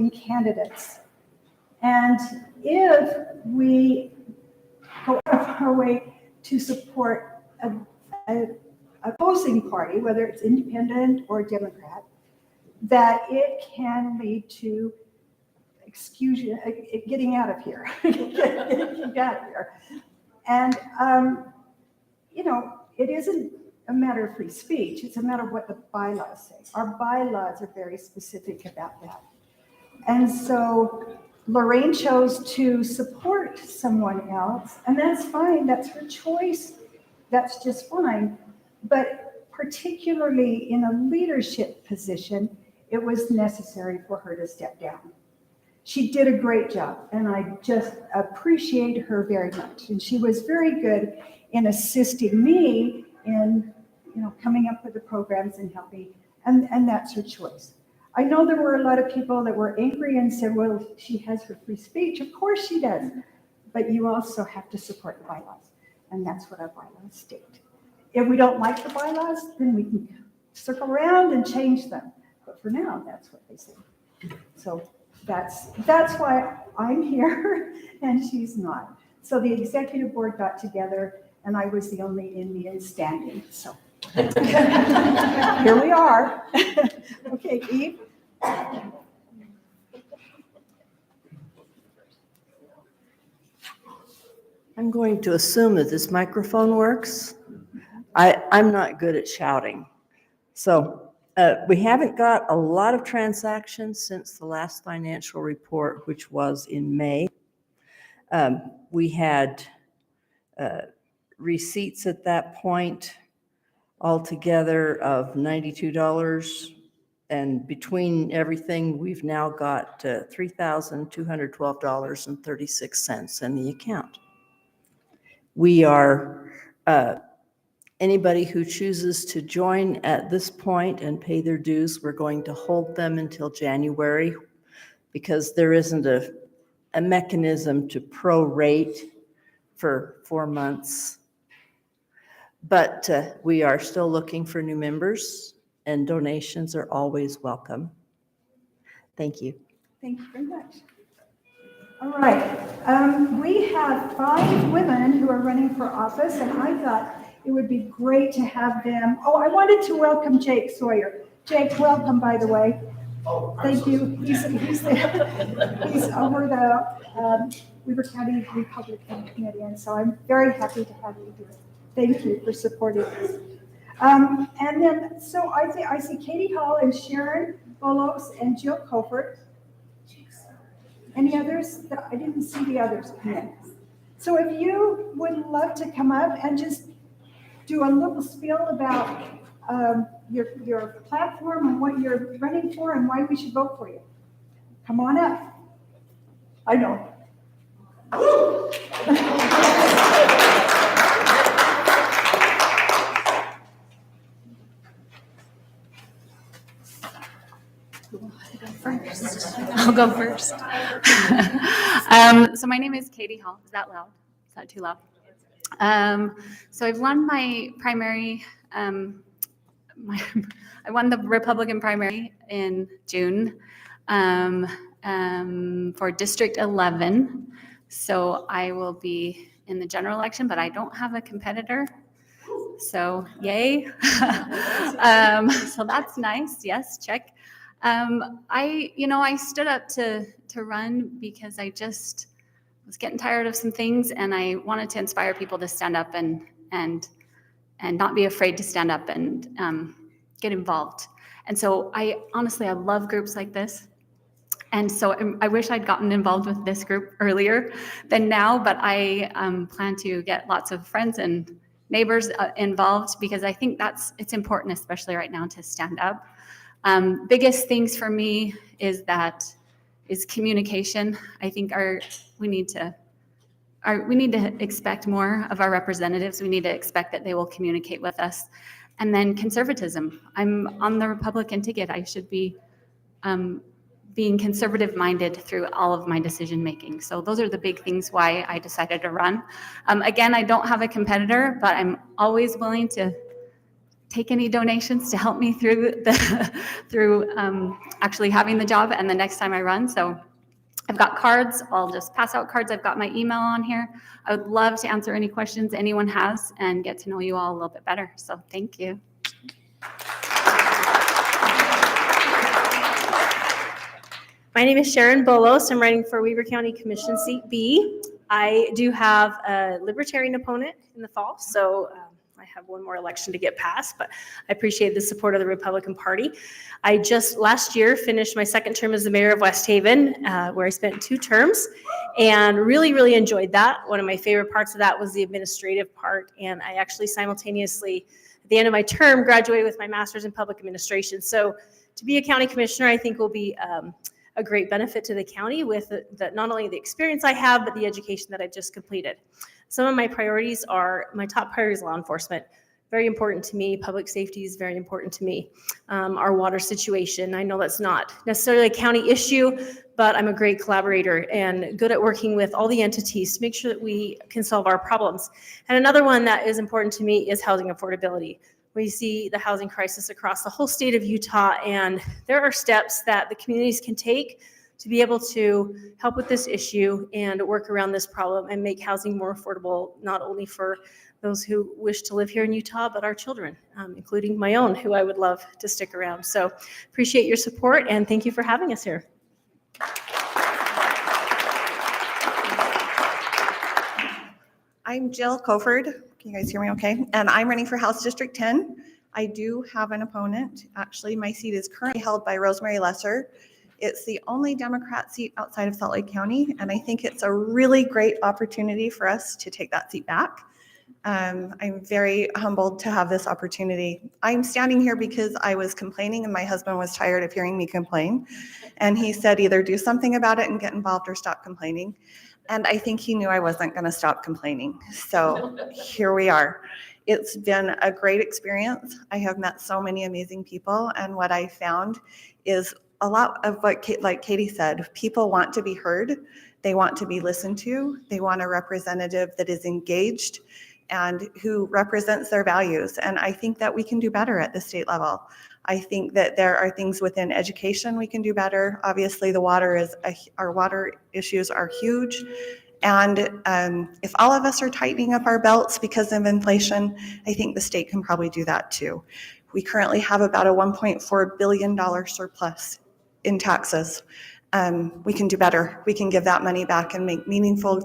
in candidates. And if we go out of our way to support a opposing party, whether it's independent or Democrat, that it can lead to getting out of here, getting out of here. And, it isn't a matter of free speech. It's a matter of what the bylaws say. Our bylaws are very specific about that. And so Lorraine chose to support someone else, and that's fine. That's her choice. That's just fine. But particularly in a leadership position, it was necessary for her to step down. She did a great job, and I just appreciate her very much. And she was very good in assisting me in, coming up with the programs and helping, and that's her choice. I know there were a lot of people that were angry and said, well, she has her free speech. Of course she does. But you also have to support the bylaws, and that's what our bylaws state. If we don't like the bylaws, then we can circle around and change them. But for now, that's what they say. So that's why I'm here and she's not. So the executive board got together and I was the only Indian standing. So here we are. Okay, Eve. I'm going to assume that this microphone works. I'm not good at shouting. So we haven't got a lot of transactions since the last financial report, which was in May. We had receipts at that point altogether of $92. And between everything, we've now got $3,212.36 in the account. We are, anybody who chooses to join at this point and pay their dues, we're going to hold them until January because there isn't a mechanism to prorate for 4 months. But we are still looking for new members and donations are always welcome. Thank you. Thank you very much. All right, we have 5 women who are running for office, and I thought it would be great to have them. Oh, I wanted to welcome Jake Sawyer. Jake, welcome, by the way. Oh, thank you. He's over the Weaver County Republican Committee, and so I'm very happy to have you here. Thank you for supporting us. And then, so I see Katie Hall and Sharon Bolos and Jill Colford. Any others? I didn't see the others come in. So if you would love to come up and just do a little spiel about your platform and what you're running for and why we should vote for you. Come on up. I know. I'll go first. So my name is Katie Hall. Is that loud? Is that too loud? So I've won my primary. I won the Republican primary in June for District 11. So I will be in the general election, but I don't have a competitor. So yay. So that's nice. Yes, check. I stood up to run because I just was getting tired of some things, and I wanted to inspire people to stand up and not be afraid to stand up and get involved. And so I love groups like this. And so I wish I'd gotten involved with this group earlier than now, but I plan to get lots of friends and neighbors involved because I think it's important, especially right now, to stand up. Biggest things for me is communication. I think we need to expect more of our representatives. We need to expect that they will communicate with us. And then conservatism. I'm on the Republican ticket. I should be being conservative-minded through all of my decision making. So those are the big things why I decided to run. Again, I don't have a competitor, but I'm always willing to take any donations to help me through through actually having the job and the next time I run. So I've got cards. I'll just pass out cards. I've got my email on here. I would love to answer any questions anyone has and get to know you all a little bit better. So thank you. My name is Sharon Bolos. I'm running for Weber County Commission seat B. I do have a Libertarian opponent in the fall, so I have one more election to get passed, but I appreciate the support of the Republican Party. I just last year finished my second term as the mayor of West Haven, where I spent 2 terms, and really enjoyed that. One of my favorite parts of that was the administrative part, and I actually simultaneously, at the end of my term, graduated with my master's in public administration. So to be a county commissioner, I think will be a great benefit to the county with not only the experience I have, but the education that I've just completed. Some of my priorities are, my top priority is law enforcement. Very important to me. Public safety is very important to me. Our water situation, I know that's not necessarily a county issue, but I'm a great collaborator and good at working with all the entities to make sure that we can solve our problems. And another one that is important to me is housing affordability. We see the housing crisis across the whole state of Utah, and there are steps that the communities can take to be able to help with this issue and work around this problem and make housing more affordable, not only for those who wish to live here in Utah, but our children, including my own, who I would love to stick around. So appreciate your support, and thank you for having us here. I'm Jill Coford. Can you guys hear me okay? And I'm running for House District 10. I do have an opponent. Actually, my seat is currently held by Rosemary Lesser. It's the only Democrat seat outside of Salt Lake County, and I think it's a really great opportunity for us to take that seat back. I'm very humbled to have this opportunity. I'm standing here because I was complaining and my husband was tired of hearing me complain. And he said either do something about it and get involved or stop complaining. And I think he knew I wasn't going to stop complaining. So here we are. It's been a great experience. I have met so many amazing people. And what I found is a lot of what, like Katie said, people want to be heard. They want to be listened to. They want a representative that is engaged and who represents their values. And I think that we can do better at the state level. I think that there are things within education we can do better. Obviously, our water issues are huge. And if all of us are tightening up our belts because of inflation, I think the state can probably do that too. We currently have about a $1.4 billion surplus in taxes. We can do better. We can give that money back and make send meaningful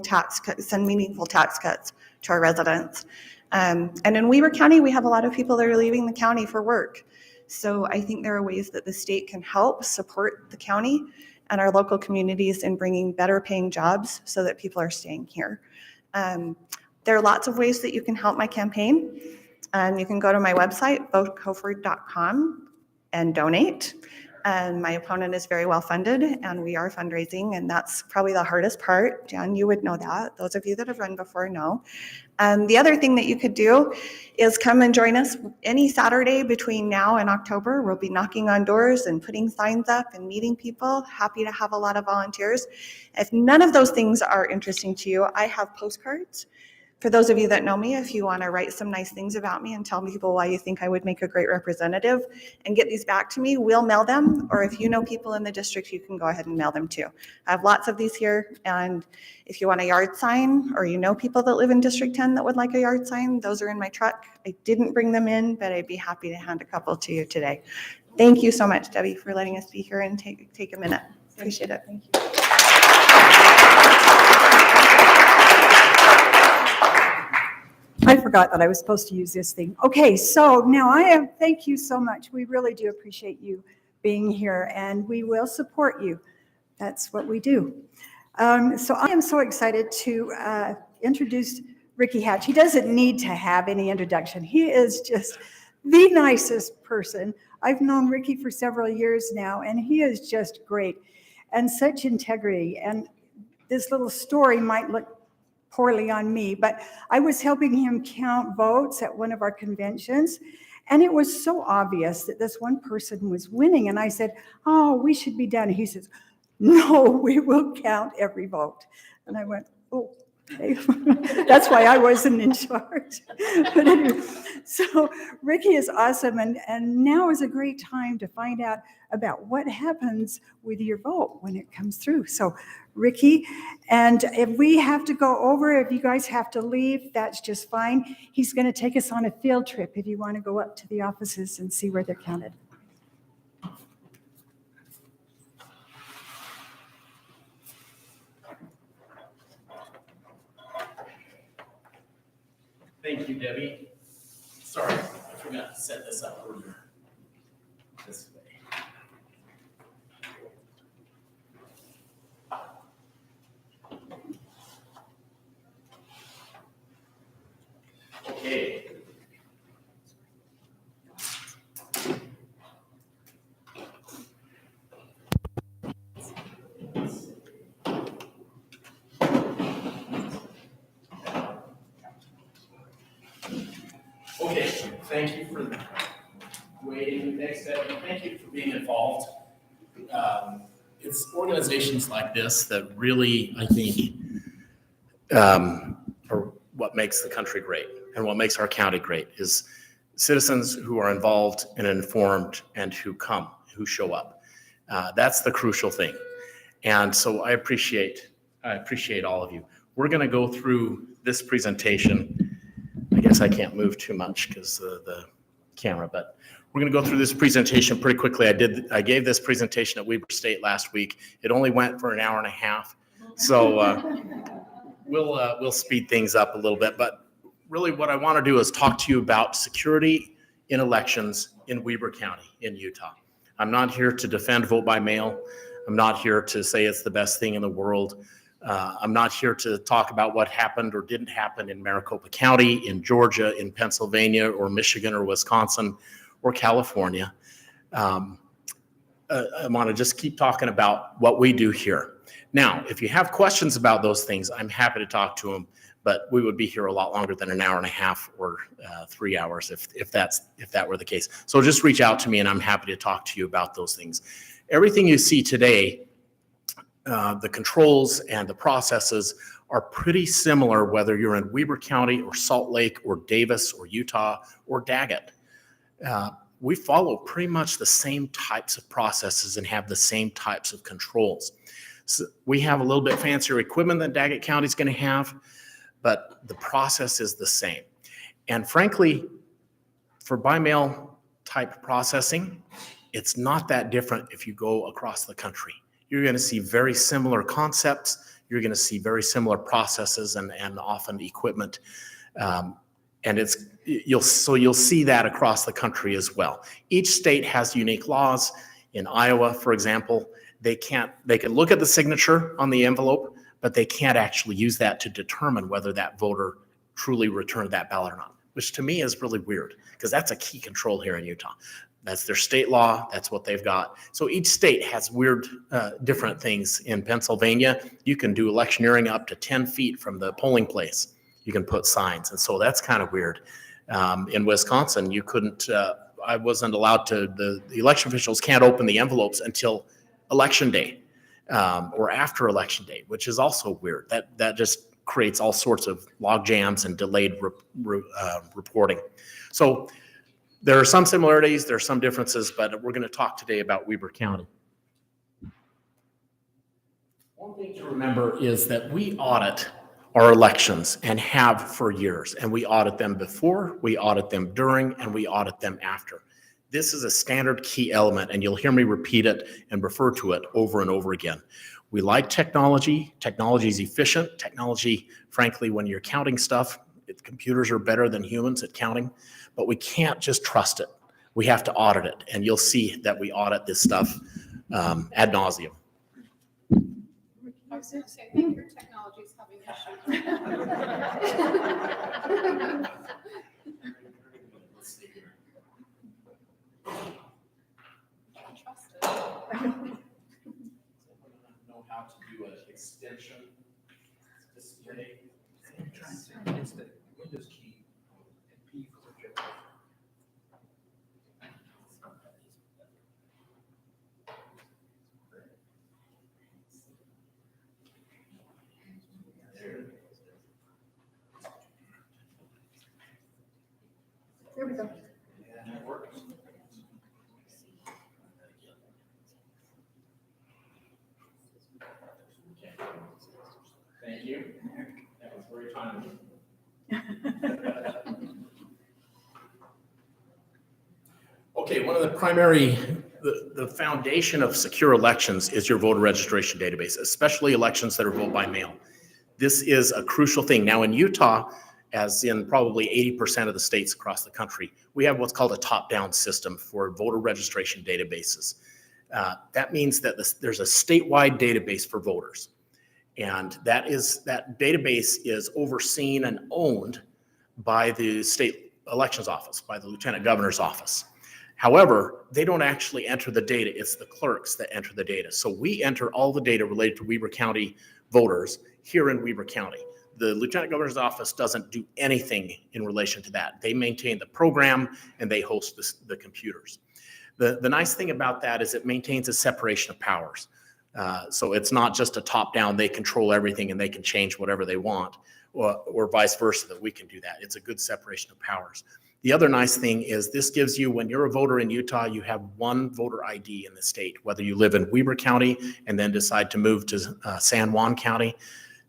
tax cuts to our residents. And in Weber County, we have a lot of people that are leaving the county for work. So I think there are ways that the state can help support the county and our local communities in bringing better paying jobs so that people are staying here. There are lots of ways that you can help my campaign. You can go to my website, votecoford.com, and donate. And my opponent is very well funded, and we are fundraising, and that's probably the hardest part. Jan, you would know that. Those of you that have run before know. The other thing that you could do is come and join us any Saturday between now and October. We'll be knocking on doors and putting signs up and meeting people. Happy to have a lot of volunteers. If none of those things are interesting to you, I have postcards. For those of you that know me, if you want to write some nice things about me and tell people why you think I would make a great representative and get these back to me, we'll mail them. Or if you know people in the district, you can go ahead and mail them too. I have lots of these here. And if you want a yard sign or you know people that live in District 10 that would like a yard sign, those are in my truck. I didn't bring them in, but I'd be happy to hand a couple to you today. Thank you so much, Debbie, for letting us be here and take a minute. Appreciate it. Thank you. I forgot that I was supposed to use this thing. Okay, so now thank you so much. We really do appreciate you being here, and we will support you. That's what we do. So I am so excited to introduce Ricky Hatch. He doesn't need to have any introduction. He is just the nicest person. I've known Ricky for several years now, and he is just great and such integrity. And this little story might look poorly on me, but I was helping him count votes at one of our conventions, and it was so obvious that this one person was winning. And I said, "Oh, we should be done." He says, "No, we will count every vote." And I went, "Oh, Okay? That's why I wasn't in charge. But anyway, so Ricky is awesome, and now is a great time to find out about what happens with your vote when it comes through. So Ricky, and if we have to go over, if you guys have to leave, that's just fine. He's going to take us on a field trip if you want to go up to the offices and see where they're counted. Thank you, Debbie. Sorry, I forgot to set this up earlier. This way. Okay. Okay, thank you for waiting. Next step, thank you for being involved. It's organizations like this that really, I think, are what makes the country great and what makes our county great is citizens who are involved and informed and who show up. That's the crucial thing. And so I appreciate all of you. We're going to go through this presentation. I guess I can't move too much because the camera, but we're going to go through this presentation pretty quickly. I gave this presentation at Weber State last week. It only went for an hour and a half. So we'll speed things up a little bit, but really what I want to do is talk to you about security in elections in Weber County in Utah. I'm not here to defend vote by mail. I'm not here to say it's the best thing in the world. I'm not here to talk about what happened or didn't happen in Maricopa County, in Georgia, in Pennsylvania, or Michigan, or Wisconsin, or California. I want to just keep talking about what we do here. Now, if you have questions about those things, I'm happy to talk to them, but we would be here a lot longer than an hour and a half or 3 hours if that were the case. So just reach out to me and I'm happy to talk to you about those things. Everything you see today, the controls and the processes are pretty similar whether you're in Weber County or Salt Lake or Davis or Utah or Daggett. We follow pretty much the same types of processes and have the same types of controls. So we have a little bit fancier equipment than Daggett County is going to have, but the process is the same. And frankly, for by mail type processing, it's not that different if you go across the country. You're going to see very similar concepts. You're going to see very similar processes and often equipment. And you'll see that across the country as well. Each state has unique laws. In Iowa, for example, they can look at the signature on the envelope, but they can't actually use that to determine whether that voter truly returned that ballot or not, which to me is really weird because that's a key control here in Utah. That's their state law. That's what they've got. So each state has weird, different things. In Pennsylvania, you can do electioneering up to 10 feet from the polling place. You can put signs. And so that's kind of weird. In Wisconsin, you couldn't, I wasn't allowed to, the election officials can't open the envelopes until election day or after election day, which is also weird. That just creates all sorts of log jams and delayed reporting. So there are some similarities, there are some differences, but we're going to talk today about Weber County. One thing to remember is that we audit our elections and have for years, and we audit them before, we audit them during, and we audit them after. This is a standard key element, and you'll hear me repeat it and refer to it over and over again. We like technology. Technology is efficient. Technology, frankly, when you're counting stuff, computers are better than humans at counting, but we can't just trust it. We have to audit it, and you'll see that we audit this stuff ad nauseum. I was going to say, I think your technology is having issues. Let's see here. Trust it. I don't know how to do an extension display. It's the Windows key and P for projector. There it is. Thank you. That was very timely. Okay, one of the primary, the foundation of secure elections is your voter registration database, especially elections that are voted by mail. This is a crucial thing. Now in Utah, as in probably 80% of the states across the country, we have what's called a top-down system for voter registration databases. That means that there's a statewide database for voters. And that database is overseen and owned by the state elections office, by the lieutenant governor's office. However, they don't actually enter the data. It's the clerks that enter the data. So we enter all the data related to Weber County voters here in Weber County. The lieutenant governor's office doesn't do anything in relation to that. They maintain the program and they host the computers. The nice thing about that is it maintains a separation of powers. So it's not just a top-down, they control everything and they can change whatever they want, or vice versa, that we can do that. It's a good separation of powers. The other nice thing is this gives you, when you're a voter in Utah, you have one voter ID in the state, whether you live in Weber County and then decide to move to San Juan County,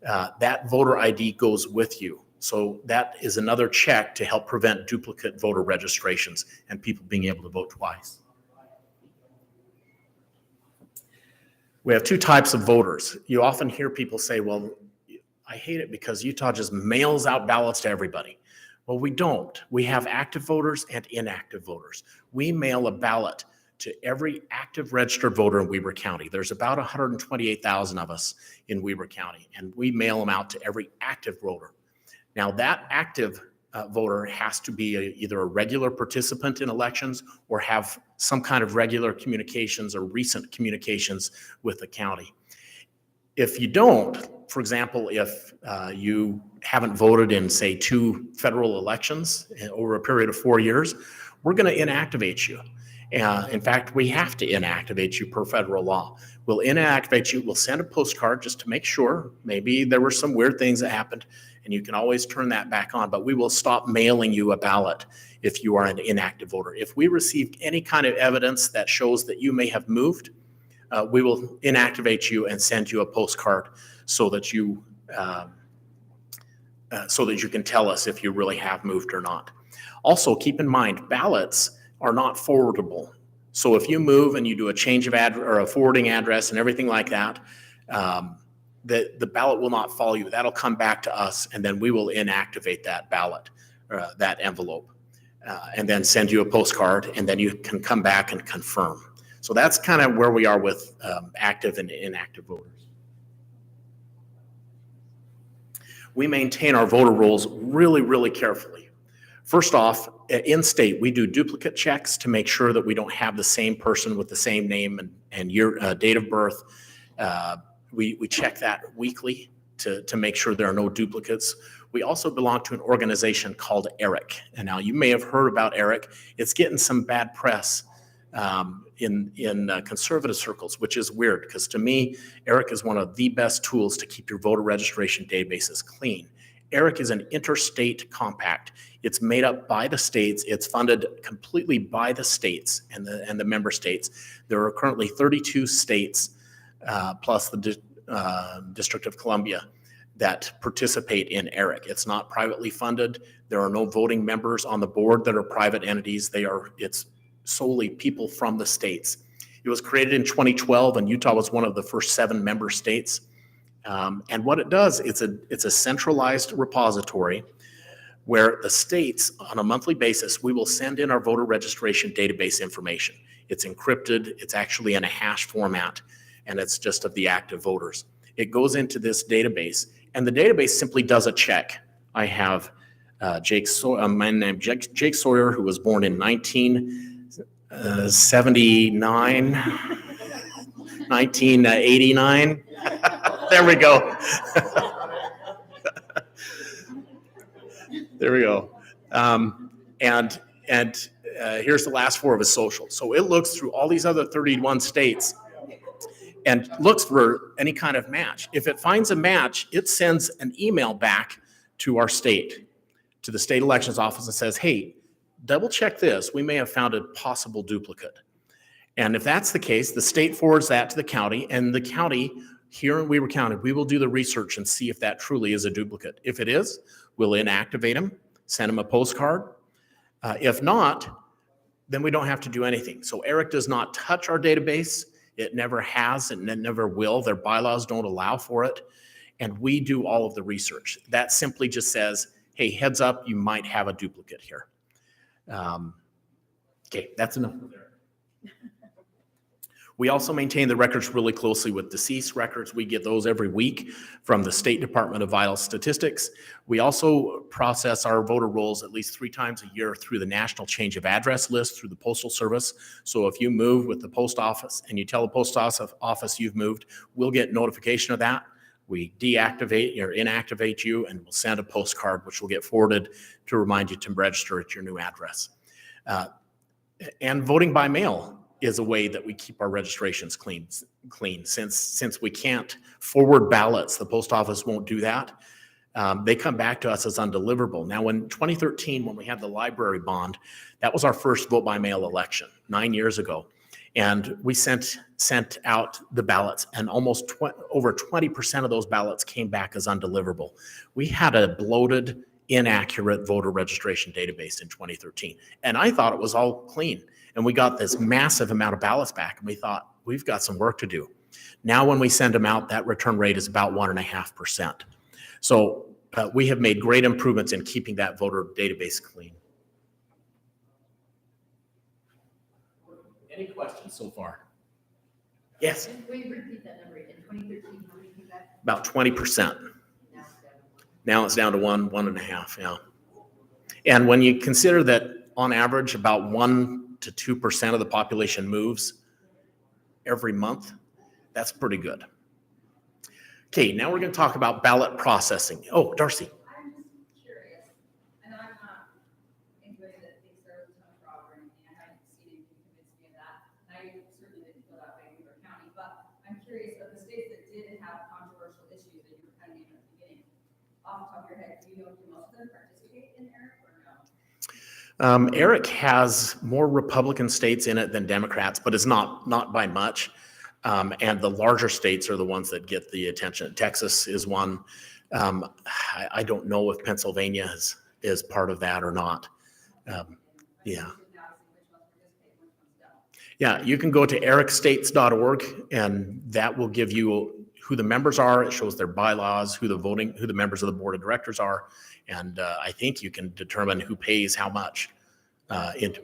that voter ID goes with you. So that is another check to help prevent duplicate voter registrations and people being able to vote twice. We have two types of voters. You often hear people say, well, I hate it because Utah just mails out ballots to everybody. Well, we don't. We have active voters and inactive voters. We mail a ballot to every active registered voter in Weber County. There's about 128,000 of us in Weber County, and we mail them out to every active voter. Now, that active voter has to be either a regular participant in elections or have some kind of regular communications or recent communications with the county. If you don't, for example, if you haven't voted in, say, 2 federal elections over a period of 4 years, we're going to inactivate you. In fact, we have to inactivate you per federal law. We'll inactivate you. We'll send a postcard just to make sure. Maybe there were some weird things that happened, and you can always turn that back on. But we will stop mailing you a ballot if you are an inactive voter. If we received any kind of evidence that shows that you may have moved, we will inactivate you and send you a postcard so that you can tell us if you really have moved or not. Also, keep in mind, ballots are not forwardable. So if you move and you do a change of address or a forwarding address and everything like that, the ballot will not follow you. That'll come back to us, and then we will inactivate that ballot, that envelope, and then send you a postcard, and then you can come back and confirm. So that's kind of where we are with active and inactive voters. We maintain our voter rolls really, really carefully. First off, in state, we do duplicate checks to make sure that we don't have the same person with the same name and year, date of birth. We check that weekly to make sure there are no duplicates. We also belong to an organization called ERIC. And now you may have heard about ERIC. It's getting some bad press in conservative circles, which is weird because to me, ERIC is one of the best tools to keep your voter registration databases clean. ERIC is an interstate compact. It's made up by the states. It's funded completely by the states and the member states. There are currently 32 states plus the District of Columbia that participate in ERIC. It's not privately funded. There are no voting members on the board that are private entities. It's solely people from the states. It was created in 2012, and Utah was one of the first 7 member states. And what it does, it's a centralized repository where the states, on a monthly basis, we will send in our voter registration database information. It's encrypted, it's actually in a hash format, and it's just of the active voters. It goes into this database, and the database simply does a check. I have my name Jake Sawyer, who was born in 1979, 1989. There we go. There we go. And here's the last 4 of his social. So it looks through all these other 31 states and looks for any kind of match. If it finds a match, it sends an email back to our state, to the state elections office, and says, hey, double check this. We may have found a possible duplicate. And if that's the case, the state forwards that to the county, and the county here in Weber County, we will do the research and see if that truly is a duplicate. If it is, we'll inactivate them, send them a postcard. If not, then we don't have to do anything. So Eric does not touch our database. It never has and it never will. Their bylaws don't allow for it. And we do all of the research. That simply just says, hey, heads up, you might have a duplicate here. Okay, that's enough there. We also maintain the records really closely with deceased records. We get those every week from the State Department of Vital Statistics. We also process our voter rolls at least 3 times a year through the National Change of Address list through the Postal Service. So if you move with the post office and you tell the post office you've moved, we'll get notification of that. We deactivate or inactivate you, and we'll send a postcard, which will get forwarded to remind you to register at your new address. And voting by mail is a way that we keep our registrations clean. Since we can't forward ballots, the post office won't do that. They come back to us as undeliverable. Now, in 2013, when we had the library bond, that was our first vote by mail election 9 years ago. And we sent out the ballots, and almost over 20% of those ballots came back as undeliverable. We had a bloated, inaccurate voter registration database in 2013. And I thought it was all clean. And we got this massive amount of ballots back, and we thought, we've got some work to do. Now, when we send them out, that return rate is about 1.5%. So we have made great improvements in keeping that voter database clean. Any questions so far? Yes? Will you repeat that number in 2013? How many came back? About 20%. Now it's down to 1.5, yeah. And when you consider that on average, about 1 to 2% of the population moves every month, that's pretty good. Okay, now we're going to talk about ballot processing. Oh, Darcy. I'm just curious, and I'm not anybody that thinks there was a ton of fraud or anything. I haven't seen anything convince me of that. And I certainly didn't feel that way in Weber County, but I'm curious of the states that did have controversial issues that you were kind of naming at the beginning. Off the top of your head, do you know if most of them participate in Eric or no? Eric has more Republican states in it than Democrats, but it's not by much. And the larger states are the ones that get the attention. Texas is one. I don't know if Pennsylvania is part of that or not. Yeah. Yeah, you can go to ericstates.org, and that will give you who the members are. It shows their bylaws, who the members of the board of directors are. And I think you can determine who pays how much into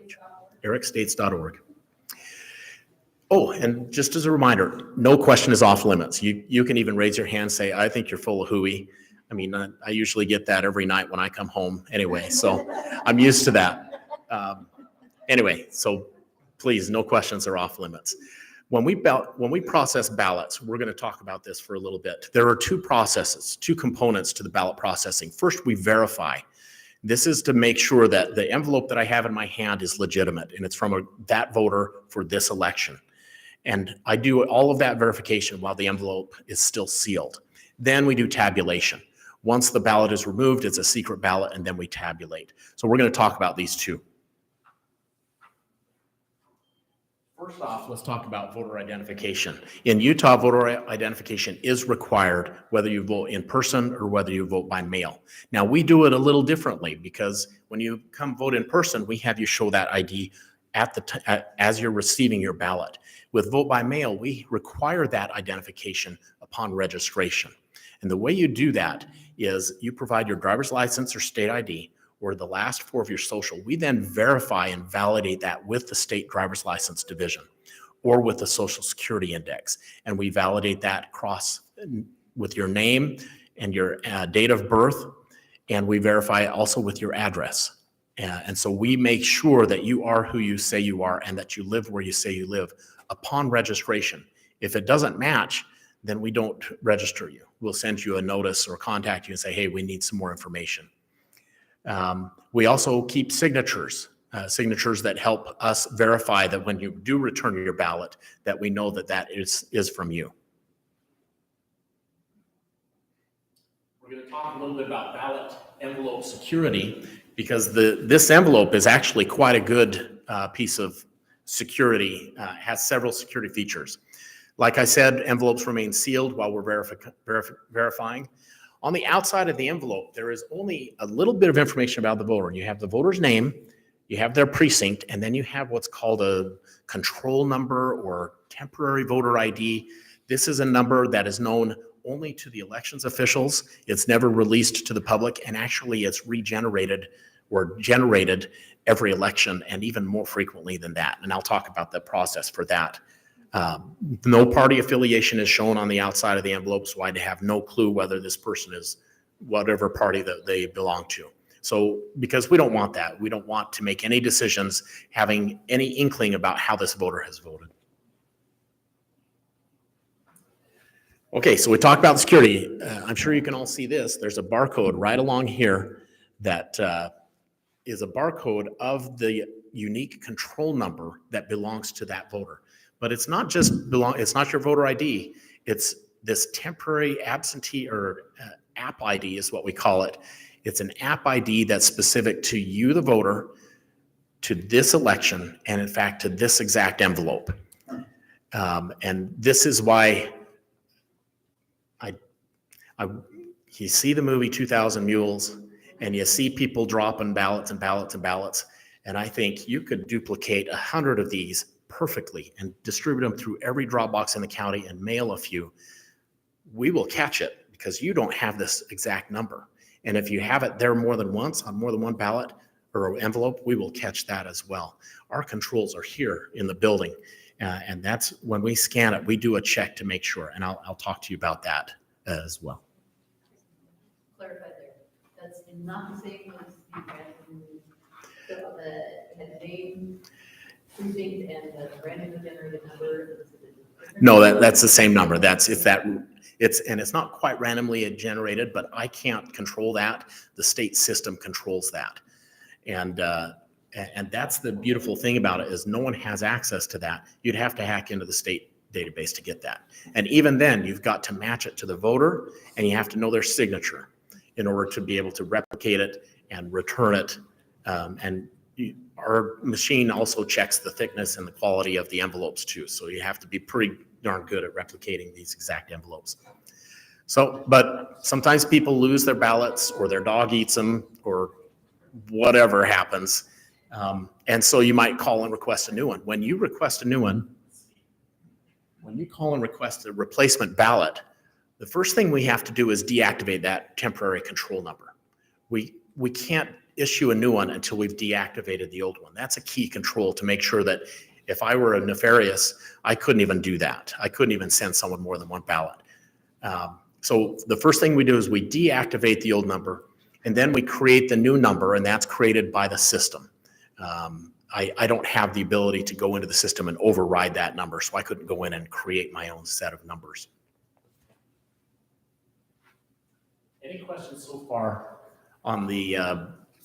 ericstates.org. Oh, and just as a reminder, no question is off limits. You can even raise your hand and say, I think you're full of hooey. I mean, I usually get that every night when I come home anyway, so I'm used to that. Anyway, so please, no questions are off limits. When we process ballots, we're going to talk about this for a little bit. There are 2 processes, 2 components to the ballot processing. First, we verify. This is to make sure that the envelope that I have in my hand is legitimate, and it's from that voter for this election. And I do all of that verification while the envelope is still sealed. Then we do tabulation. Once the ballot is removed, it's a secret ballot, and then we tabulate. So we're going to talk about these 2. First off, let's talk about voter identification. In Utah, voter identification is required whether you vote in person or whether you vote by mail. Now, we do it a little differently because when you come vote in person, we have you show that ID as you're receiving your ballot. With vote by mail, we require that identification upon registration. And the way you do that is you provide your driver's license or state ID or the last 4 of your social. We then verify and validate that with the state driver's license division or with the social security index. And we validate that with your name and your date of birth. And we verify also with your address. And so we make sure that you are who you say you are and that you live where you say you live upon registration. If it doesn't match, then we don't register you. We'll send you a notice or contact you and say, hey, we need some more information. We also keep signatures that help us verify that when you do return your ballot, that we know that is from you. We're going to talk a little bit about ballot envelope security because this envelope is actually quite a good piece of security, has several security features. Like I said, envelopes remain sealed while we're verifying. On the outside of the envelope, there is only a little bit of information about the voter. You have the voter's name, you have their precinct, and then you have what's called a control number or temporary voter ID. This is a number that is known only to the elections officials. It's never released to the public, and actually it's regenerated or generated every election and even more frequently than that. And I'll talk about the process for that. No party affiliation is shown on the outside of the envelope, so I have no clue whether this person is whatever party that they belong to. So, because we don't want that. We don't want to make any decisions having any inkling about how this voter has voted. Okay, so we talked about security. I'm sure you can all see this. There's a barcode right along here that is a barcode of the unique control number that belongs to that voter. But it's not just it's not your voter ID. It's this temporary absentee or app ID is what we call it. It's an app ID that's specific to you, the voter, to this election, and in fact, to this exact envelope. And this is why you see the movie 2,000 Mules, and you see people dropping ballots and ballots and ballots. And I think you could duplicate 100 of these perfectly and distribute them through every drop box in the county and mail a few. We will catch it because you don't have this exact number. And if you have it there more than once on more than one ballot or envelope, we will catch that as well. Our controls are here in the building. And that's when we scan it, we do a check to make sure. And I'll talk to you about that as well. Clarify there. That's not the same as the name, precinct, and the randomly generated number. No, that's the same number. It's not quite randomly generated, but I can't control that. The state system controls that. And that's the beautiful thing about it is no one has access to that. You'd have to hack into the state database to get that. And even then, you've got to match it to the voter, and you have to know their signature in order to be able to replicate it and return it. Our machine also checks the thickness and the quality of the envelopes too. So you have to be pretty darn good at replicating these exact envelopes. So, but sometimes people lose their ballots or their dog eats them or whatever happens. And so you might call and request a new one. When you request a new one, when you call and request a replacement ballot, the first thing we have to do is deactivate that temporary control number. We can't issue a new one until we've deactivated the old one. That's a key control to make sure that if I were a nefarious, I couldn't even do that. I couldn't even send someone more than one ballot. So the first thing we do is we deactivate the old number, and then we create the new number, and that's created by the system. I don't have the ability to go into the system and override that number, so I couldn't go in and create my own set of numbers. Any questions so far on the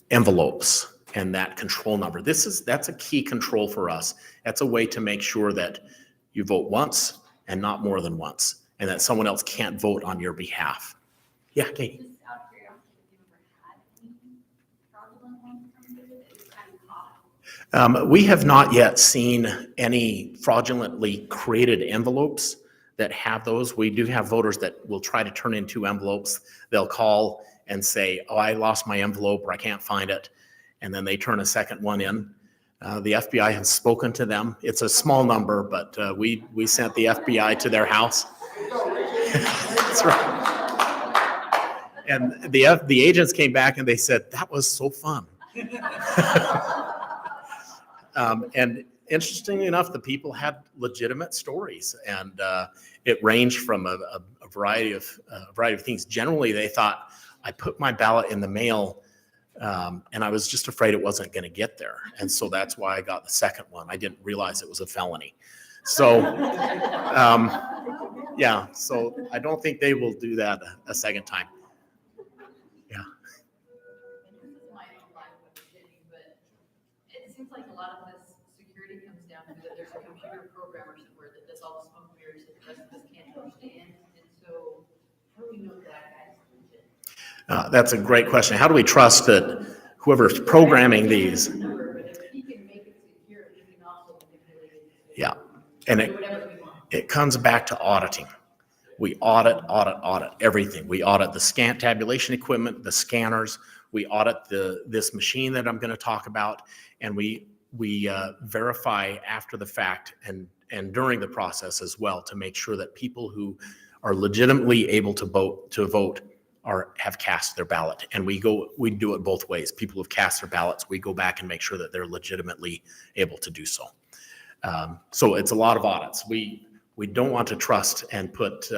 envelopes and that control number? That's a key control for us. That's a way to make sure that you vote once and not more than once, and that someone else can't vote on your behalf. Yeah, Kate. Just out of curiosity, have you ever had any fraudulent ones come through that you kind of caught? We have not yet seen any fraudulently created envelopes that have those. We do have voters that will try to turn in 2 envelopes. They'll call and say, oh, I lost my envelope or I can't find it. And then they turn a second one in. The FBI has spoken to them. It's a small number, but we sent the FBI to their house. That's right. And the agents came back and they said, that was so fun. And interestingly enough, the people had legitimate stories, and it ranged from a variety of things. Generally, they thought, I put my ballot in the mail, and I was just afraid it wasn't going to get there, and so that's why I got the second one. I didn't realize it was a felony. So, yeah. So I don't think they will do that a second time. Yeah. And this is my own life of kidding, but it seems like a lot of this security comes down to that there's a computer programmer somewhere that does all the smoke mirrors that the rest of us can't understand. And so how do we know that guy's legit? That's a great question. How do we trust that whoever's programming these? But if he can make it secure, he can also manipulate it. Yeah. And Do whatever we want. It comes back to auditing. We audit everything. We audit the scan tabulation equipment, the scanners. We audit this machine that I'm going to talk about, and we verify after the fact and during the process as well to make sure that people who are legitimately able to vote have cast their ballot. And we do it both ways. People who've cast their ballots, we go back and make sure that they're legitimately able to do so. So it's a lot of audits. We don't want to trust and put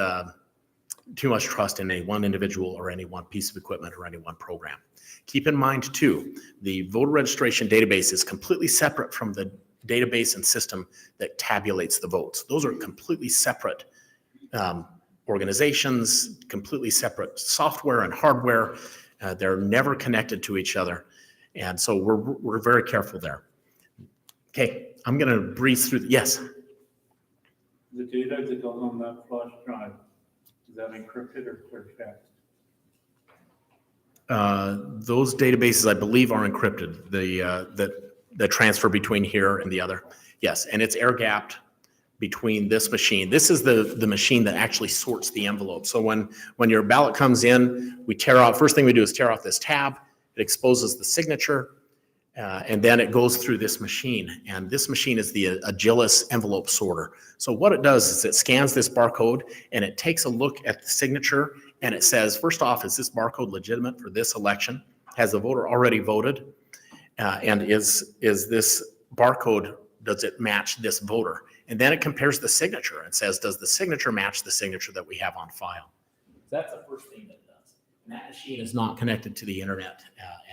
too much trust in any one individual or any one piece of equipment or any one program. Keep in mind too, the voter registration database is completely separate from the database and system that tabulates the votes. Those are completely separate organizations, completely separate software and hardware. They're never connected to each other. And so we're very careful there. Okay, I'm going to breeze through. Yes. The data that goes on that flash drive, is that encrypted or clear text? Those databases, I believe, are encrypted. The transfer between here and the other. Yes, and it's air gapped between this machine. This is the machine that actually sorts the envelope. So when your ballot comes in, first thing we do is tear off this tab. It exposes the signature, and then it goes through this machine. And this machine is the Agilis envelope sorter. So what it does is it scans this barcode and it takes a look at the signature and it says, first off, is this barcode legitimate for this election? Has the voter already voted? And is this barcode, does it match this voter? And then it compares the signature and says, does the signature match the signature that we have on file? That's the first thing that it does. And that machine is not connected to the internet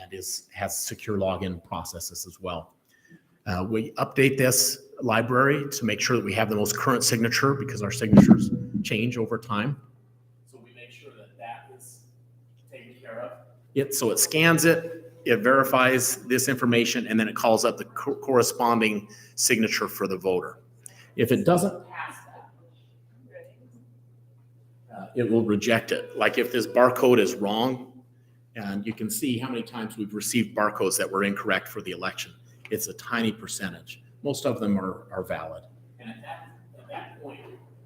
and has secure login processes as well. We update this library to make sure that we have the most current signature because our signatures change over time. So we make sure that that is taken care of. So it scans it, it verifies this information, and then it calls up the corresponding signature for the voter. If it doesn't pass that, it will reject it. Like if this barcode is wrong, and you can see how many times we've received barcodes that were incorrect for the election. It's a tiny percentage. Most of them are valid. And at that point,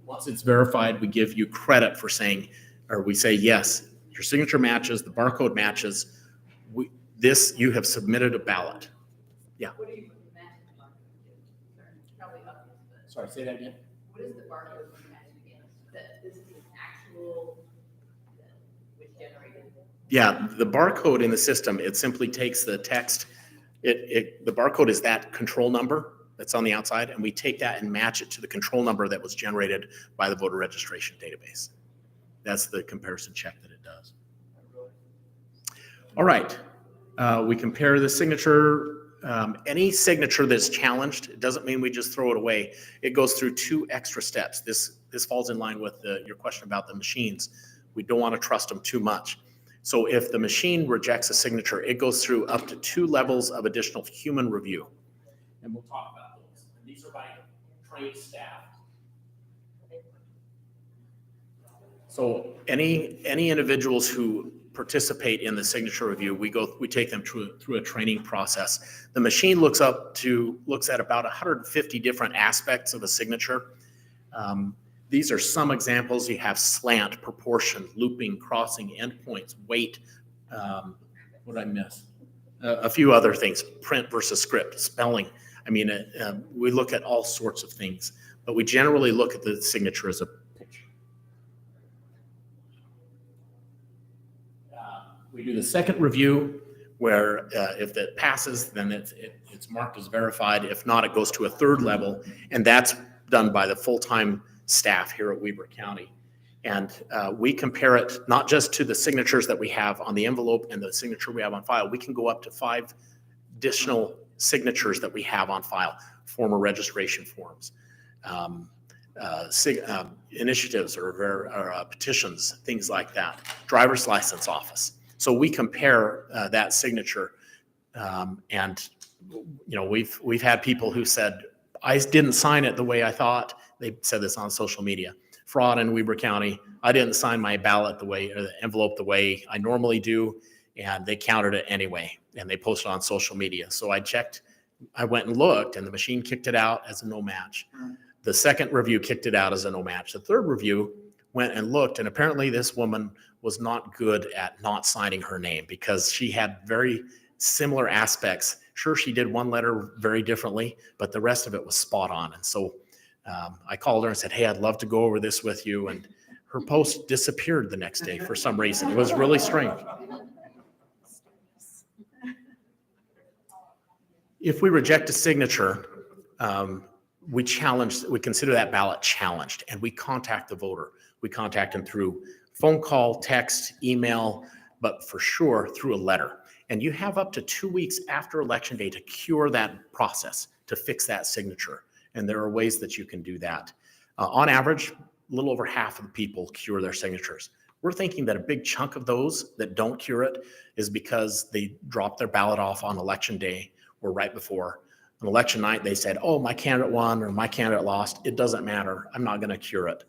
once it's verified, we give you credit for saying, or we say, yes, your signature matches, the barcode matches. You have submitted a ballot. Yeah. What do you match the barcode to? Probably obvious, but Sorry, say that again. what is the barcode matched against? That this is an actual, which generated? Yeah, the barcode in the system, it simply takes the text. The barcode is that control number that's on the outside, and we take that and match it to the control number that was generated by the voter registration database. That's the comparison check that it does. All right, we compare the signature. Any signature that's challenged, it doesn't mean we just throw it away. It goes through 2 extra steps. This falls in line with your question about the machines. We don't want to trust them too much. So if the machine rejects a signature, it goes through up to 2 levels of additional human review. And we'll talk about those. And these are by trained staff. So any individuals who participate in the signature review, we take them through a training process. The machine looks at about 150 different aspects of a signature. These are some examples. You have slant, proportion, looping, crossing, endpoints, weight. What did I miss? A few other things, print versus script, spelling. I mean, we look at all sorts of things, but we generally look at the signature as a picture. We do the second review where if it passes, then it's marked as verified. If not, it goes to a 3rd level, and that's done by the full-time staff here at Weber County. And we compare it not just to the signatures that we have on the envelope and the signature we have on file. We can go up to 5 additional signatures that we have on file, former registration forms, initiatives or petitions, things like that, driver's license office. So we compare that signature, and we've had people who said, I didn't sign it the way I thought. They said this on social media. Fraud in Weber County. I didn't sign my ballot or the envelope the way I normally do, and they counted it anyway, and they posted on social media. So I checked, I went and looked, and the machine kicked it out as a no match. The second review kicked it out as a no match. The third review went and looked, and apparently this woman was not good at not signing her name because she had very similar aspects. Sure, she did one letter very differently, but the rest of it was spot on. And so I called her and said, hey, I'd love to go over this with you. And her post disappeared the next day for some reason. It was really strange. If we reject a signature, we consider that ballot challenged, and we contact the voter. We contact them through phone call, text, email, but for sure through a letter. And you have up to 2 weeks after Election Day to cure that process, to fix that signature. And there are ways that you can do that. On average, a little over half of the people cure their signatures. We're thinking that a big chunk of those that don't cure it is because they dropped their ballot off on Election Day or right before. On election night, they said, oh, my candidate won or my candidate lost. It doesn't matter. I'm not going to cure it.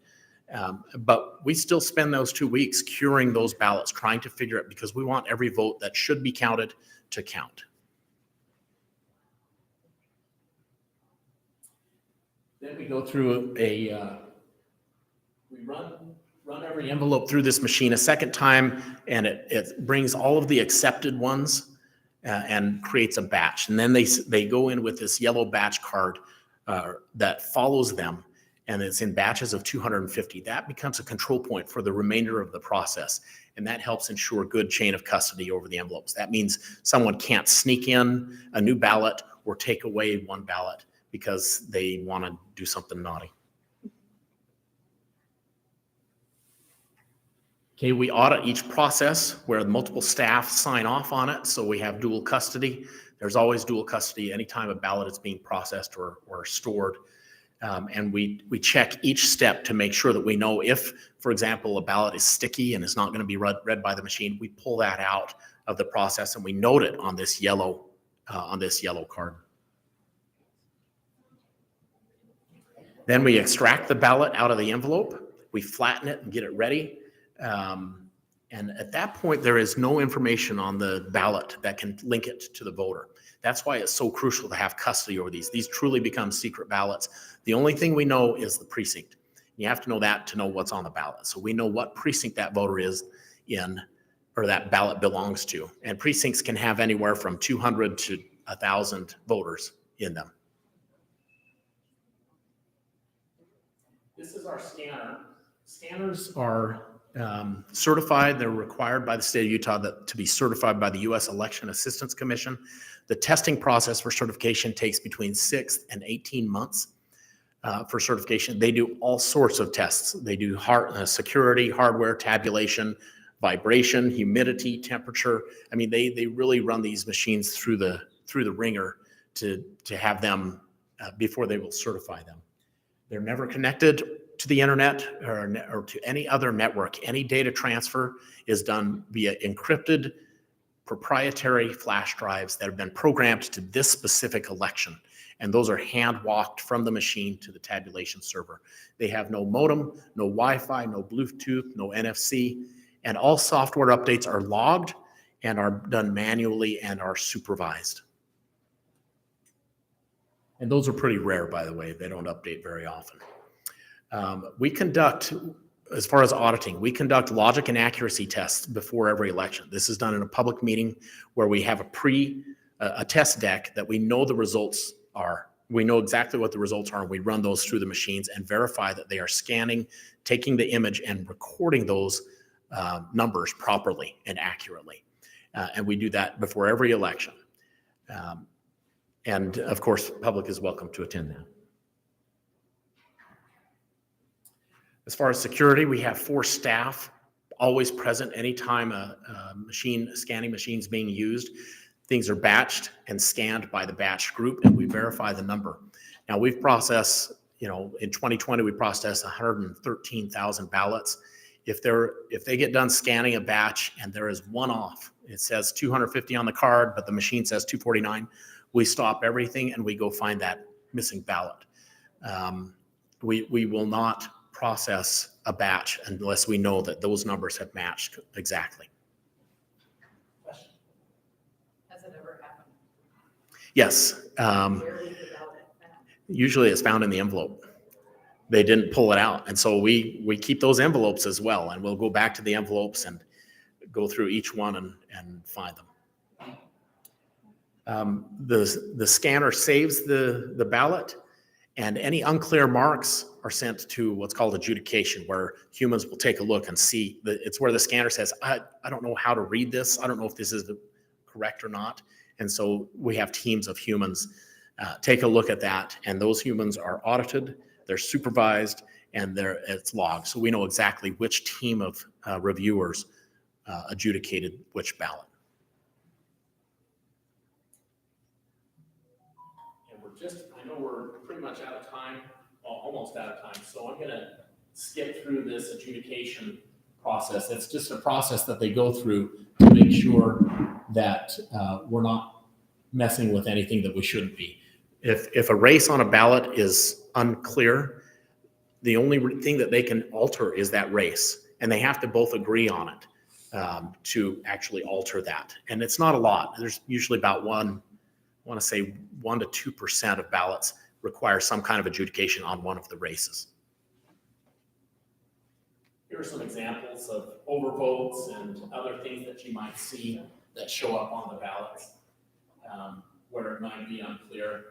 But we still spend those 2 weeks curing those ballots, trying to figure it, because we want every vote that should be counted to count. Then we go through we run every envelope through this machine a second time, and it brings all of the accepted ones and creates a batch. And then they go in with this yellow batch card that follows them, and it's in batches of 250. That becomes a control point for the remainder of the process, and that helps ensure good chain of custody over the envelopes. That means someone can't sneak in a new ballot or take away one ballot because they want to do something naughty. Okay, we audit each process where multiple staff sign off on it, so we have dual custody. There's always dual custody anytime a ballot is being processed or stored. And we check each step to make sure that we know if, for example, a ballot is sticky and is not going to be read by the machine. We pull that out of the process and we note it on this yellow card. Then we extract the ballot out of the envelope. We flatten it and get it ready. And at that point, there is no information on the ballot that can link it to the voter. That's why it's so crucial to have custody over these. These truly become secret ballots. The only thing we know is the precinct. You have to know that to know what's on the ballot. So we know what precinct that voter is in, or that ballot belongs to. And precincts can have anywhere from 200 to 1,000 voters in them. This is our scanner. Scanners are certified. They're required by the state of Utah to be certified by the U.S. Election Assistance Commission. The testing process for certification takes between 6 and 18 months for certification. They do all sorts of tests. They do security, hardware, tabulation, vibration, humidity, temperature. I mean, they really run these machines through the ringer to have them before they will certify them. They're never connected to the internet or to any other network. Any data transfer is done via encrypted proprietary flash drives that have been programmed to this specific election. And those are hand walked from the machine to the tabulation server. They have no modem, no Wi-Fi, no Bluetooth, no NFC, and all software updates are logged and are done manually and are supervised. And those are pretty rare, by the way. They don't update very often. We conduct, as far as auditing, we conduct logic and accuracy tests before every election. This is done in a public meeting where we have a test deck that we know the results are. We know exactly what the results are, and we run those through the machines and verify that they are scanning, taking the image, and recording those numbers properly and accurately. And we do that before every election. And of course, the public is welcome to attend that. As far as security, we have 4 staff always present anytime a scanning machine is being used. Things are batched and scanned by the batch group, and we verify the number. Now, we've processed, in 2020, we processed 113,000 ballots. If they get done scanning a batch and there is one off, it says 250 on the card, but the machine says 249, we stop everything and we go find that missing ballot. We will not process a batch unless we know that those numbers have matched exactly. Has it ever happened? Yes. Where is the ballot found? Usually it's found in the envelope. they didn't pull it out. And so we keep those envelopes as well, and we'll go back to the envelopes and go through each one and find them. The scanner saves the ballot, and any unclear marks are sent to what's called adjudication, where humans will take a look and see. It's where the scanner says, I don't know how to read this. I don't know if this is correct or not. And so we have teams of humans take a look at that, and those humans are audited, they're supervised, and it's logged. So we know exactly which team of reviewers adjudicated which ballot. I know we're pretty much out of time, almost out of time, so I'm gonna skip through this adjudication process. It's just a process that they go through to make sure that we're not messing with anything that we shouldn't be. If a race on a ballot is unclear, the only thing that they can alter is that race, and they have to both agree on it to actually alter that. And it's not a lot. There's usually about 1 to 2% of ballots require some kind of adjudication on one of the races. Here are some examples of overvotes and other things that you might see that show up on the ballots where it might be unclear.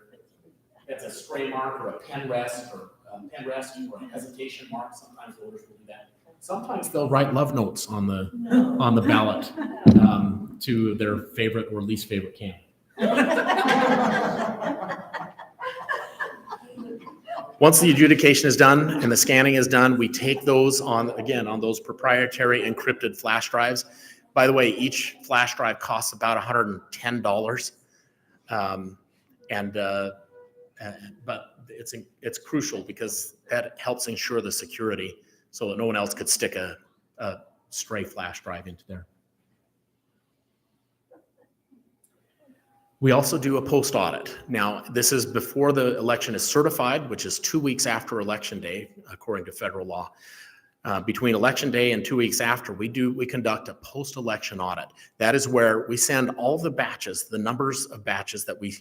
It's a stray mark or a pen rest or a hesitation mark. Sometimes voters will do that. Sometimes they'll write love notes on the ballot to their favorite or least favorite candidate. Once the adjudication is done and the scanning is done, we take those on those proprietary encrypted flash drives. By the way, each flash drive costs about $110. But it's crucial because that helps ensure the security so that no one else could stick a stray flash drive into there. We also do a post audit. Now, this is before the election is certified, which is 2 weeks after election day, according to federal law. Between election day and 2 weeks after, we conduct a post-election audit. That is where we send all the batches, the numbers of batches that we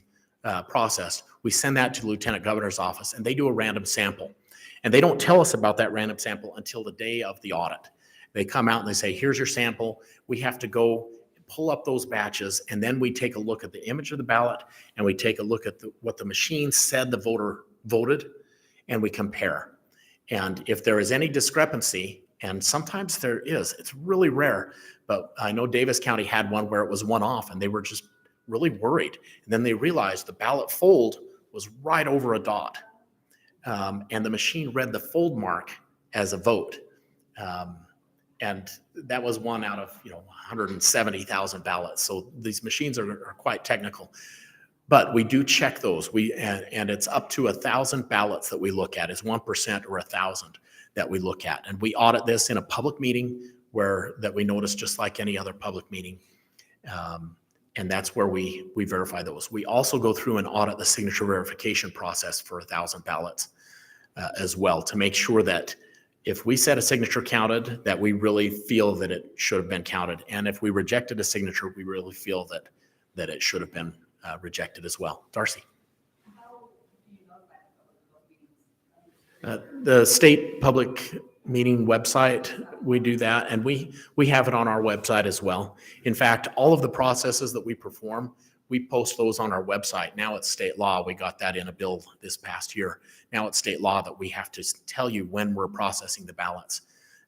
processed. We send that to the Lieutenant Governor's office, and they do a random sample. And they don't tell us about that random sample until the day of the audit. They come out and they say, here's your sample. We have to go pull up those batches, and then we take a look at the image of the ballot, and we take a look at what the machine said the voter voted, and we compare. And if there is any discrepancy, and sometimes there is, it's really rare, but I know Davis County had one where it was one off, and they were just really worried. And then they realized the ballot fold was right over a dot. And the machine read the fold mark as a vote. And that was one out of 170,000 ballots. So these machines are quite technical, but we do check those. And it's up to 1,000 ballots that we look at. It's 1% or 1,000 that we look at, and we audit this in a public meeting that we notice just like any other public meeting. And that's where we verify those. We also go through and audit the signature verification process for 1,000 ballots as well, to make sure that if we said a signature counted, that we really feel that it should have been counted. And if we rejected a signature, we really feel that it should have been rejected as well. Darcy. How do you notify the public of those meetings? The state public meeting website, we do that, and we have it on our website as well. In fact, all of the processes that we perform, we post those on our website. Now it's state law. We got that in a bill this past year. Now it's state law that we have to tell you when we're processing the ballots.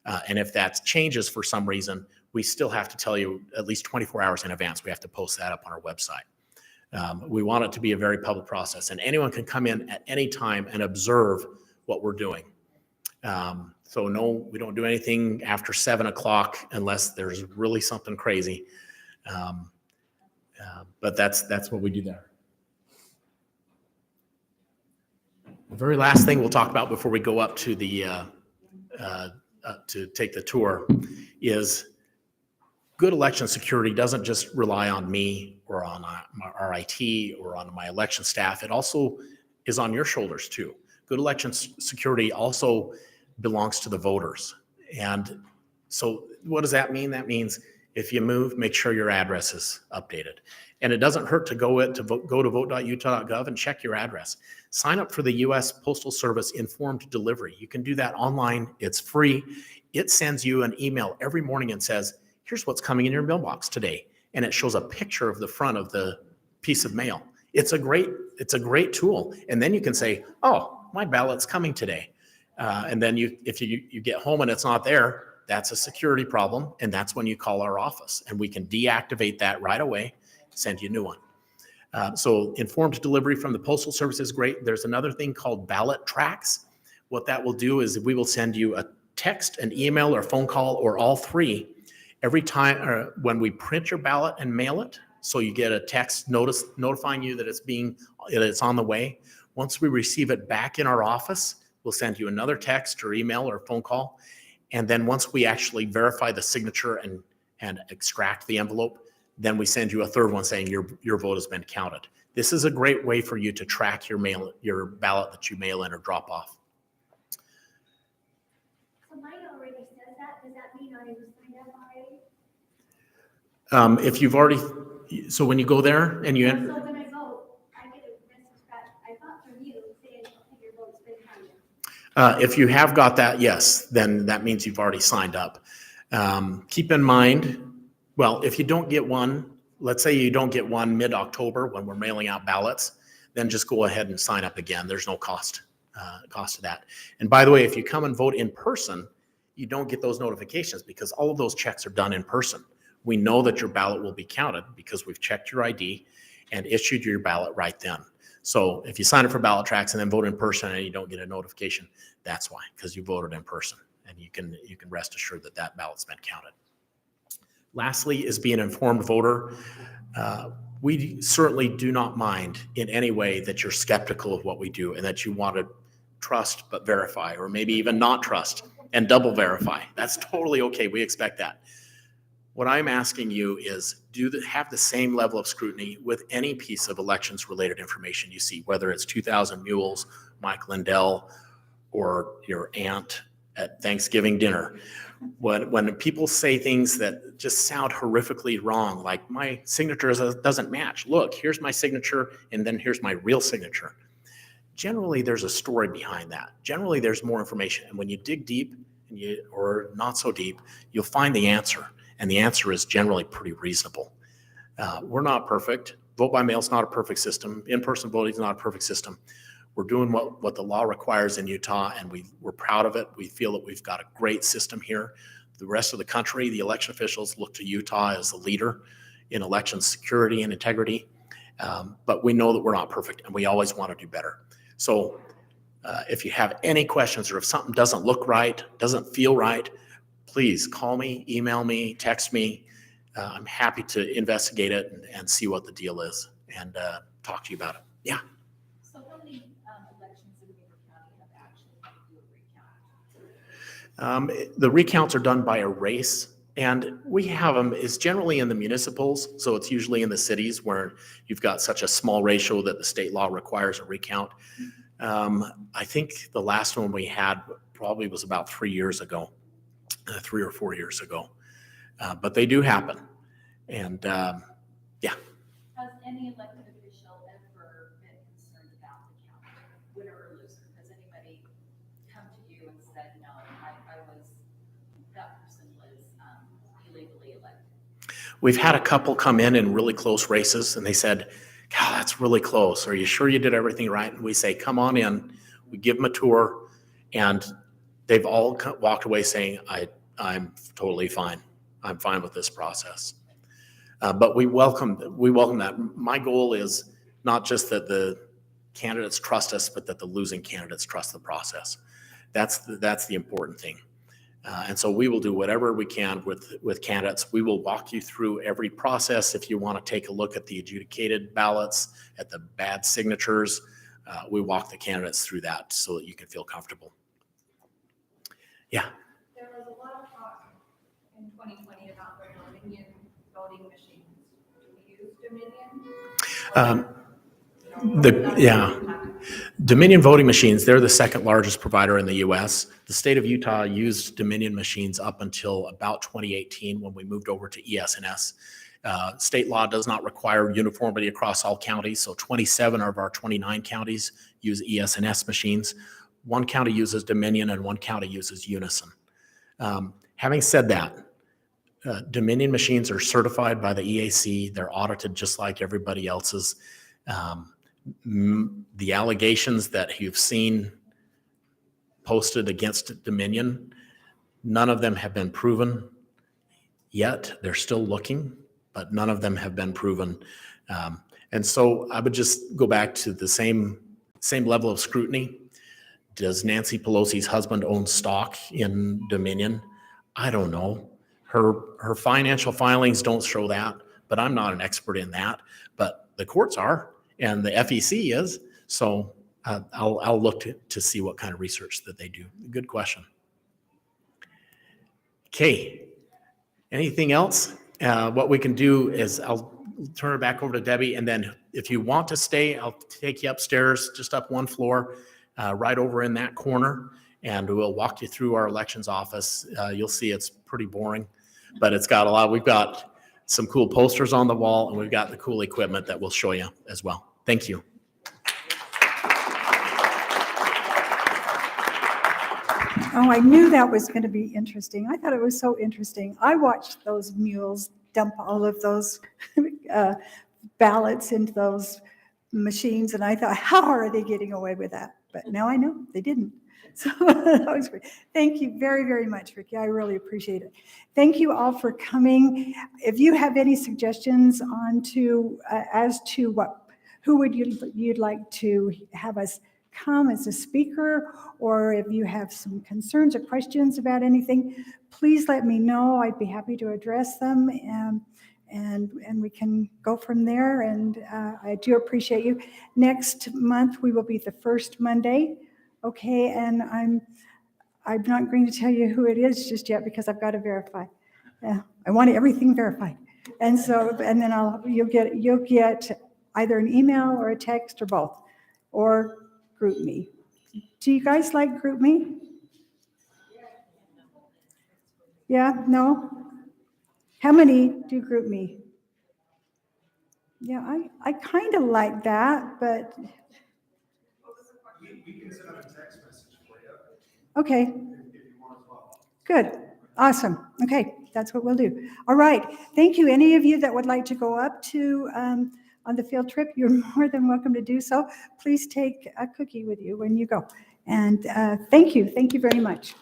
And if that changes for some reason, we still have to tell you at least 24 hours in advance. We have to post that up on our website. We want it to be a very public process, and anyone can come in at any time and observe what we're doing. So no, we don't do anything after 7 o'clock unless there's really something crazy. But that's what we do there. The very last thing we'll talk about before we go up to the to take the tour is good election security doesn't just rely on me or on our IT or on my election staff. It also is on your shoulders too. Good election security also belongs to the voters. And so what does that mean? That means If you move, make sure your address is updated. And it doesn't hurt to go to vote.utah.gov and check your address. Sign up for the U.S. Postal Service Informed Delivery. You can do that online. It's free. It sends you an email every morning and says, here's what's coming in your mailbox today. And it shows a picture of the front of the piece of mail. It's a great tool. And then you can say, oh, my ballot's coming today. And then if you get home and it's not there, that's a security problem. And that's when you call our office and we can deactivate that right away, send you a new one. So informed delivery from the Postal Service is great. There's another thing called ballot tracks. What that will do is we will send you a text, an email, or phone call, or all three every time when we print your ballot and mail it. So you get a text notifying you that it's on the way. Once we receive it back in our office, we'll send you another text or email or phone call. And then once we actually verify the signature and extract the envelope, then we send you a third one saying your vote has been counted. This is a great way for you to track your ballot that you mail in or drop off. So mine already says that. Does that mean I was signed up already? If you've already, so when you go there and you enter. So when I vote, I get a message back. I thought from you saying your vote's been counted. If you have got that, yes, then that means you've already signed up. Keep in mind, well, if you don't get one, let's say you don't get one mid-October when we're mailing out ballots, then just go ahead and sign up again. There's no cost to that. And by the way, if you come and vote in person, you don't get those notifications because all of those checks are done in person. We know that your ballot will be counted because we've checked your ID and issued your ballot right then. So if you sign up for ballot tracks and then vote in person and you don't get a notification, that's why, because you voted in person, and you can rest assured that that ballot's been counted. Lastly is be an informed voter. We certainly do not mind in any way that you're skeptical of what we do and that you want to trust but verify, or maybe even not trust and double verify. That's totally okay. We expect that. What I'm asking you is have the same level of scrutiny with any piece of elections related information you see, whether it's 2,000 Mules, Mike Lindell, or your aunt at Thanksgiving dinner. When people say things that just sound horrifically wrong, like my signature doesn't match. Look, here's my signature, and then here's my real signature. Generally, there's a story behind that. Generally, there's more information. And when you dig deep, or not so deep, you'll find the answer. And the answer is generally pretty reasonable. We're not perfect. Vote by mail is not a perfect system. In-person voting is not a perfect system. We're doing what the law requires in Utah, and we're proud of it. We feel that we've got a great system here. The rest of the country, the election officials look to Utah as the leader in election security and integrity. But we know that we're not perfect, and we always want to do better. So if you have any questions, or if something doesn't look right, doesn't feel right, please call me, email me, text me. I'm happy to investigate it and see what the deal is and talk to you about it. Yeah. So how many elections in Weaver County have actually had to do a recount? The recounts are done by a race, and we have them is generally in the municipals. So it's usually in the cities where you've got such a small ratio that the state law requires a recount. I think the last one we had probably was about 3 years ago. 3 or 4 years ago, but they do happen. And yeah. Has any elected official ever been concerned about the count, winner or loser? Has anybody come to you and said, no, that person was illegally elected? We've had a couple come in really close races, and they said, God, that's really close. Are you sure you did everything right? And we say, come on in. We give them a tour, and they've all walked away saying, I'm totally fine. I'm fine with this process. But we welcome that. My goal is not just that the candidates trust us, but that the losing candidates trust the process. That's the important thing. And so we will do whatever we can with candidates. We will walk you through every process. If you want to take a look at the adjudicated ballots, at the bad signatures, we walk the candidates through that so that you can feel comfortable. Yeah. There was a lot of talk in 2020 about the Dominion voting machines. Do we use Dominion? Dominion voting machines, they're the second largest provider in the US. The state of Utah used Dominion machines up until about 2018 when we moved over to ES&S. State law does not require uniformity across all counties, so 27 of our 29 counties use ES&S machines. One county uses Dominion and one county uses Unison. Having said that, Dominion machines are certified by the EAC. They're audited just like everybody else's. The allegations that you've seen posted against Dominion, none of them have been proven yet. They're still looking, but none of them have been proven. And so I would just go back to the same level of scrutiny. Does Nancy Pelosi's husband own stock in Dominion? I don't know. Her financial filings don't show that, but I'm not an expert in that. But the courts are, and the FEC is. So I'll look to see what kind of research that they do. Good question. Okay. Anything else? What we can do is I'll turn it back over to Debbie, and then if you want to stay, I'll take you upstairs, just up one floor, right over in that corner, and we'll walk you through our elections office. You'll see it's pretty boring, but it's got a lot. We've got some cool posters on the wall, and we've got the cool equipment that we'll show you as well. Thank you. Oh, I knew that was going to be interesting. I thought it was so interesting. I watched those mules dump all of those ballots into those machines, and I thought, how are they getting away with that? But now I know they didn't. So that was great. Thank you very, very much, Ricky. I really appreciate it. Thank you all for coming. If you have any suggestions as to who would you'd like to have us come as a speaker, or if you have some concerns or questions about anything, please let me know. I'd be happy to address them, and we can go from there. And I do appreciate you. Next month we will be the first Monday. Okay, and I'm not going to tell you who it is just yet because I've got to verify. I want everything verified, and then you'll get either an email or a text or both, or Group Me. Do you guys like Group Me? Yeah, no? How many do Group Me? Yeah, I kind of like that, but. We can send out a text message for you. Okay. If you want as well. Good. Awesome. Okay, that's what we'll do. All right. Thank you. Any of you that would like to go up to on the field trip, you're more than welcome to do so. Please take a cookie with you when you go. And thank you. Thank you very much.